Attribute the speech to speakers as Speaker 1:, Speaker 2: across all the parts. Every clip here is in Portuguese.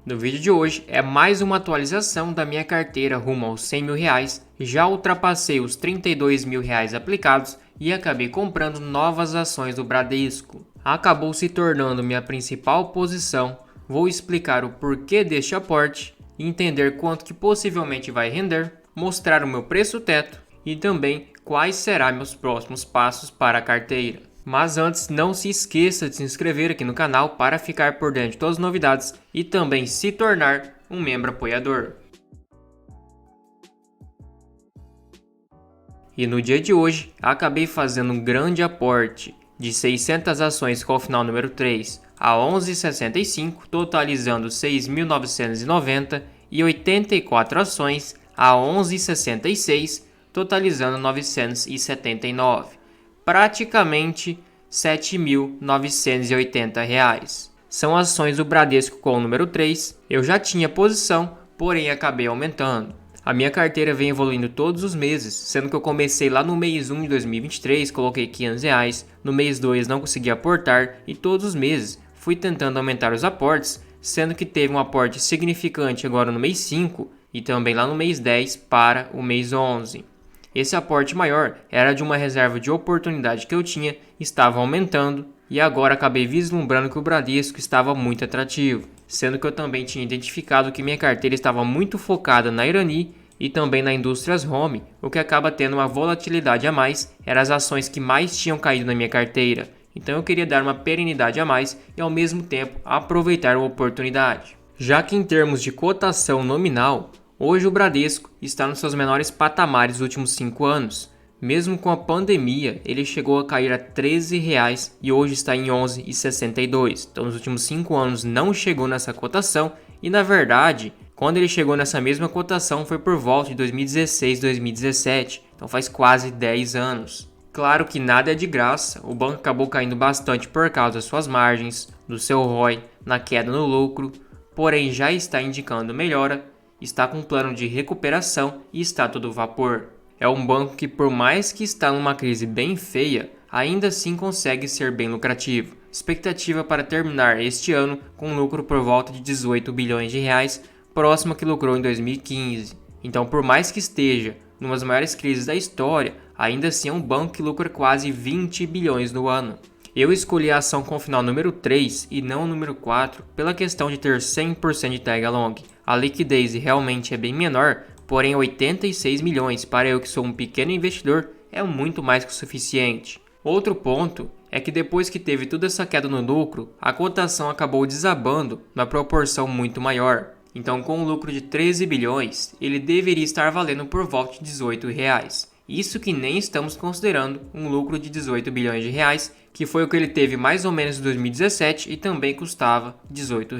Speaker 1: No vídeo de hoje é mais uma atualização da minha carteira rumo aos R$ 100.000. Já ultrapassei os R$ 32.000 aplicados e acabei comprando novas ações do Bradesco. Acabou se tornando minha principal posição. Vou explicar o porquê deste aporte, entender quanto que possivelmente vai render, mostrar o meu preço teto e também quais serão meus próximos passos para a carteira. Mas antes, não se esqueça de se inscrever aqui no canal para ficar por dentro de todas as novidades e também se tornar um membro apoiador. E no dia de hoje, acabei fazendo um grande aporte de 600 ações com o final número 3 a 11,65, totalizando 6.990 e 84 ações a 11,66, totalizando 979. Praticamente R$ 7.980. São ações do Bradesco com o número 3. Eu já tinha posição, porém acabei aumentando. A minha carteira vem evoluindo todos os meses, sendo que eu comecei lá no mês 1 de 2023, coloquei R$ 500, no mês 2 não consegui aportar e todos os meses fui tentando aumentar os aportes, sendo que teve um aporte significante agora no mês 5 e também lá no mês 10 para o mês 11. Esse aporte maior era de uma reserva de oportunidade que eu tinha, estava aumentando e agora acabei vislumbrando que o Bradesco estava muito atrativo, sendo que eu também tinha identificado que minha carteira estava muito focada na Irani e também na Indústrias Home, o que acaba tendo uma volatilidade a mais, eram as ações que mais tinham caído na minha carteira, então eu queria dar uma perenidade a mais e ao mesmo tempo aproveitar a oportunidade. Já que em termos de cotação nominal, hoje o Bradesco está nos seus menores patamares dos últimos 5 anos. Mesmo com a pandemia, ele chegou a cair a R$ 13 e hoje está em 11,62. Então nos últimos 5 anos não chegou nessa cotação e na verdade, quando ele chegou nessa mesma cotação foi por volta de 2016, 2017. Então faz quase 10 anos. Claro que nada é de graça, o banco acabou caindo bastante por causa das suas margens, do seu ROI, na queda no lucro, porém já está indicando melhora. Está com um plano de recuperação e está todo vapor. É um banco que, por mais que está numa crise bem feia, ainda assim consegue ser bem lucrativo. Expectativa para terminar este ano com um lucro por volta de R$ 18 bilhões, próximo ao que lucrou em 2015. Então, por mais que esteja numa das maiores crises da história, ainda assim é um banco que lucra quase 20 bilhões no ano. Eu escolhi a ação com o final número 3 e não o número 4 pela questão de ter 100% de tag along. A liquidez realmente é bem menor, porém 86 milhões para eu que sou um pequeno investidor é muito mais que o suficiente. Outro ponto é que depois que teve toda essa queda no lucro, a cotação acabou desabando na proporção muito maior. Então com um lucro de 13 bilhões, ele deveria estar valendo por volta de R$ 18. Isso que nem estamos considerando um lucro de 18 bilhões de reais, que foi o que ele teve mais ou menos em 2017 e também custava R$ 18.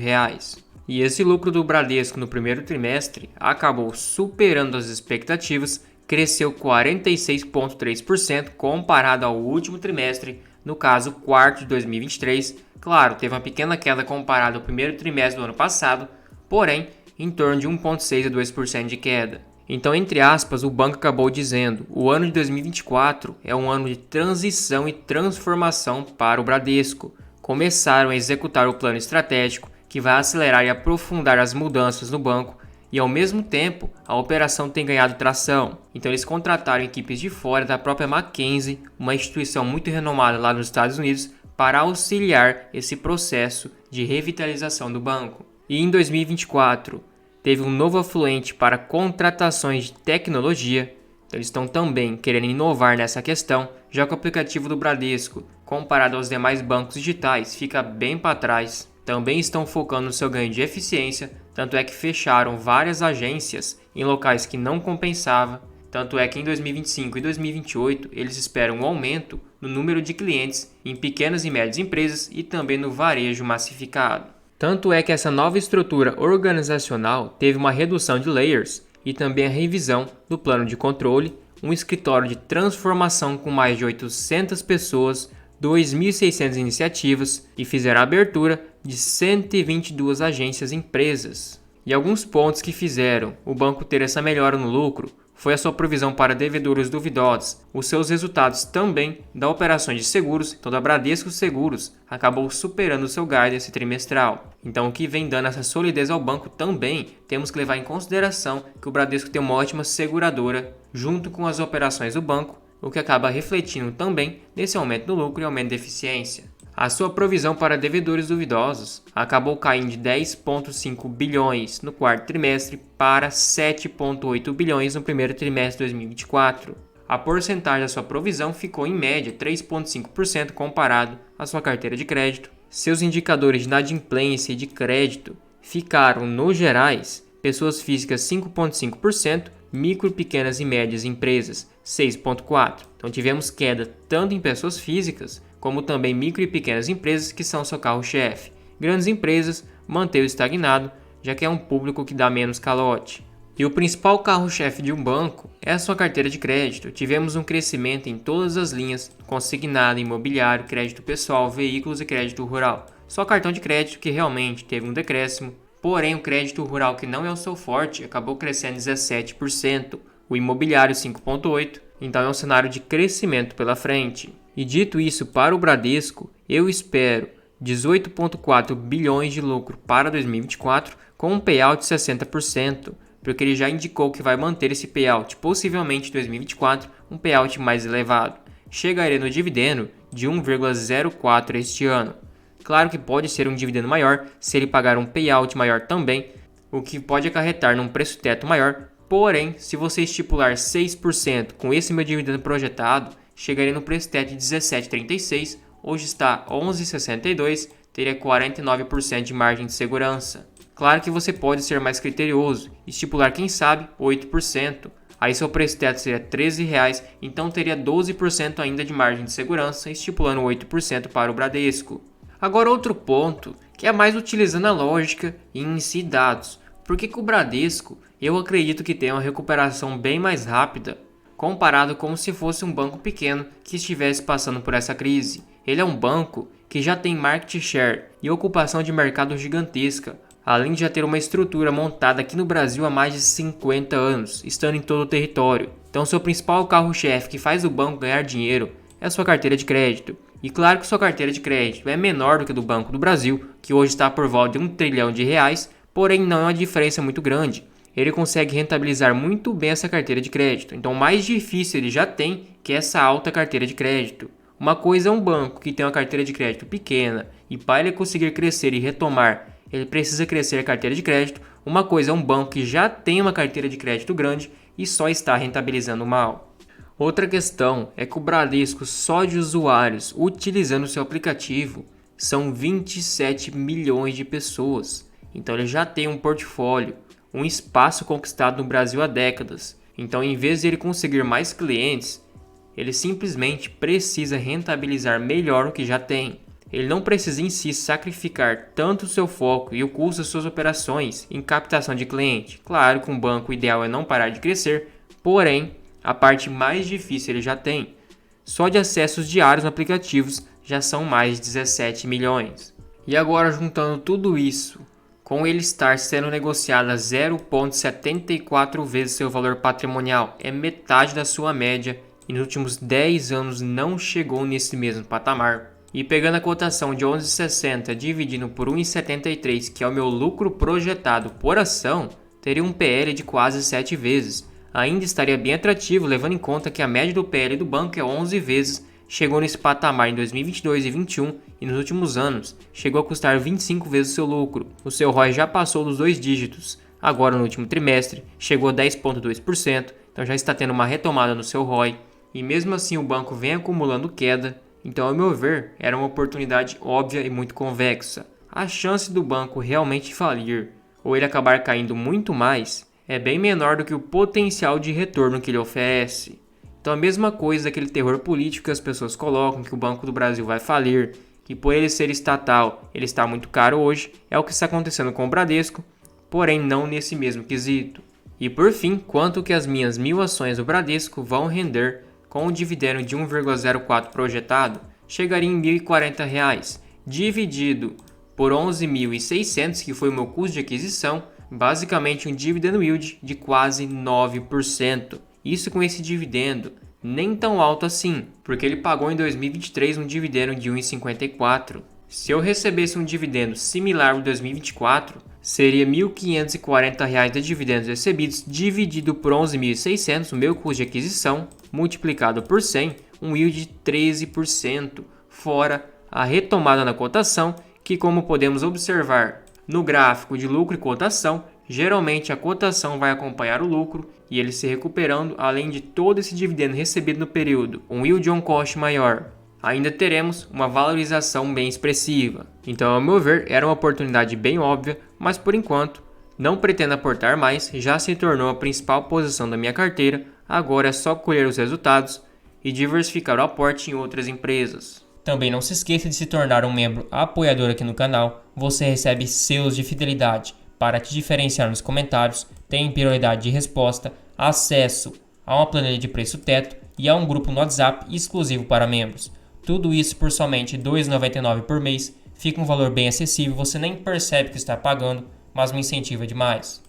Speaker 1: E esse lucro do Bradesco no primeiro trimestre acabou superando as expectativas, cresceu 46,3% comparado ao último trimestre, no caso quarto de 2023. Claro, teve uma pequena queda comparado ao primeiro trimestre do ano passado, porém em torno de 1,6% a 2% de queda. Então, entre aspas, o banco acabou dizendo: o ano de 2024 é um ano de transição e transformação para o Bradesco. Começaram a executar o plano estratégico que vai acelerar e aprofundar as mudanças no banco e, ao mesmo tempo, a operação tem ganhado tração. Então, eles contrataram equipes de fora da própria McKinsey, uma instituição muito renomada lá nos Estados Unidos, para auxiliar esse processo de revitalização do banco. E em 2024, teve um novo afluente para contratações de tecnologia, então eles estão também querendo inovar nessa questão, já que o aplicativo do Bradesco, comparado aos demais bancos digitais, fica bem para trás. Também estão focando no seu ganho de eficiência, tanto é que fecharam várias agências em locais que não compensava, tanto é que em 2025 e 2028 eles esperam um aumento no número de clientes em pequenas e médias empresas e também no varejo massificado. Tanto é que essa nova estrutura organizacional teve uma redução de layers e também a revisão do plano de controle, um escritório de transformação com mais de 800 pessoas, 2.600 iniciativas e fizeram a abertura de 122 agências empresas. E alguns pontos que fizeram o banco ter essa melhora no lucro foi a sua provisão para devedores duvidosos. Os seus resultados também da operações de seguros, então da Bradesco Seguros, acabou superando o seu guidance trimestral. Então o que vem dando essa solidez ao banco também, temos que levar em consideração que o Bradesco tem uma ótima seguradora junto com as operações do banco, o que acaba refletindo também nesse aumento do lucro e aumento da eficiência. A sua provisão para devedores duvidosos acabou caindo de 10,5 bilhões no quarto trimestre para 7,8 bilhões no primeiro trimestre de 2024. A porcentagem da sua provisão ficou em média 3,5% comparado à sua carteira de crédito. Seus indicadores de inadimplência e de crédito ficaram, nos gerais, pessoas físicas 5,5%, micro, pequenas e médias empresas 6,4%. Então tivemos queda tanto em pessoas físicas como também micro e pequenas empresas que são seu carro-chefe. Grandes empresas manteve estagnado, já que é um público que dá menos calote. E o principal carro-chefe de um banco é a sua carteira de crédito. Tivemos um crescimento em todas as linhas, consignado, imobiliário, crédito pessoal, veículos e crédito rural. Só cartão de crédito que realmente teve um decréscimo, porém o crédito rural, que não é o seu forte, acabou crescendo 17%, o imobiliário 5,8%, então é um cenário de crescimento pela frente. E dito isso, para o Bradesco, eu espero 18,4 bilhões de lucro para 2024 com um payout de 60%, porque ele já indicou que vai manter esse payout, possivelmente em 2024, um payout mais elevado. Chegaria no dividendo de 1,04 este ano. Claro que pode ser um dividendo maior se ele pagar um payout maior também, o que pode acarretar num preço teto maior, porém, se você estipular 6% com esse meu dividendo projetado, chegaria no preço teto de 17,36, hoje está 11,62, teria 49% de margem de segurança. Claro que você pode ser mais criterioso, estipular quem sabe 8%, aí seu preço teto seria R$ 13,00, então teria 12% ainda de margem de segurança, estipulando 8% para o Bradesco. Agora outro ponto, que é mais utilizando a lógica e em si dados. Por que o Bradesco, eu acredito que tem uma recuperação bem mais rápida, comparado como se fosse um banco pequeno que estivesse passando por essa crise. Ele é um banco que já tem market share e ocupação de mercado gigantesca, além de já ter uma estrutura montada aqui no Brasil há mais de 50 anos, estando em todo o território. Então seu principal carro-chefe que faz o banco ganhar dinheiro é a sua carteira de crédito. E claro que sua carteira de crédito é menor do que a do Banco do Brasil, que hoje está por volta de R$ 1 trilhão, porém não é uma diferença muito grande. Ele consegue rentabilizar muito bem essa carteira de crédito. Então, o mais difícil ele já tem, que é essa alta carteira de crédito. Uma coisa é um banco que tem uma carteira de crédito pequena e para ele conseguir crescer e retomar, ele precisa crescer a carteira de crédito. Uma coisa é um banco que já tem uma carteira de crédito grande e só está rentabilizando mal. Outra questão é que o Bradesco, só de usuários utilizando o seu aplicativo, são 27 milhões de pessoas. Então, ele já tem um portfólio, um espaço conquistado no Brasil há décadas. Então, em vez de ele conseguir mais clientes, ele simplesmente precisa rentabilizar melhor o que já tem. Ele não precisa em si sacrificar tanto o seu foco e o custo das suas operações em captação de cliente. Claro que um banco ideal é não parar de crescer, porém, a parte mais difícil ele já tem. Só de acessos diários no aplicativos já são mais de 17 milhões. E agora, juntando tudo isso, com ele estar sendo negociado a 0,74 vezes seu valor patrimonial, é metade da sua média e nos últimos 10 anos não chegou nesse mesmo patamar. E pegando a cotação de 11,60 dividindo por 1,73, que é o meu lucro projetado por ação, teria um PL de quase 7 vezes. Ainda estaria bem atrativo, levando em conta que a média do PL do banco é 11 vezes, chegou nesse patamar em 2022 e 2021 e nos últimos anos chegou a custar 25 vezes o seu lucro. O seu ROI já passou dos 2 dígitos, agora no último trimestre chegou a 10,2%, então já está tendo uma retomada no seu ROI. E mesmo assim o banco vem acumulando queda, então ao meu ver era uma oportunidade óbvia e muito convexa. A chance do banco realmente falir ou ele acabar caindo muito mais é bem menor do que o potencial de retorno que ele oferece. Então a mesma coisa daquele terror político que as pessoas colocam, que o Banco do Brasil vai falir, que por ele ser estatal ele está muito caro hoje, é o que está acontecendo com o Bradesco, porém não nesse mesmo quesito. E por fim, quanto que as minhas 1.000 ações do Bradesco vão render com o dividendo de 1,04 projetado, chegaria em R$ 1.040, dividido por 11.600, que foi o meu custo de aquisição, basicamente um dividend yield de quase 9%. Isso com esse dividendo nem tão alto assim, porque ele pagou em 2023 um dividendo de R$ 1,54. Se eu recebesse um dividendo similar em 2024, seria R$ 1.540 de dividendos recebidos dividido por 11.600, o meu custo de aquisição, multiplicado por 100, um yield de 13%, fora a retomada na cotação, que como podemos observar no gráfico de lucro e cotação, geralmente a cotação vai acompanhar o lucro e ele se recuperando, além de todo esse dividendo recebido no período, um yield on cost maior. Ainda teremos uma valorização bem expressiva. Então, ao meu ver, era uma oportunidade bem óbvia, mas por enquanto não pretendo aportar mais, já se tornou a principal posição da minha carteira, agora é só colher os resultados e diversificar o aporte em outras empresas. Também não se esqueça de se tornar um membro apoiador aqui no canal, você recebe selos de fidelidade para te diferenciar nos comentários, tem prioridade de resposta, acesso a uma planilha de preço teto e a um grupo no WhatsApp exclusivo para membros. Tudo isso por somente R$ 2,99 por mês, fica um valor bem acessível, você nem percebe que está pagando, mas me incentiva demais.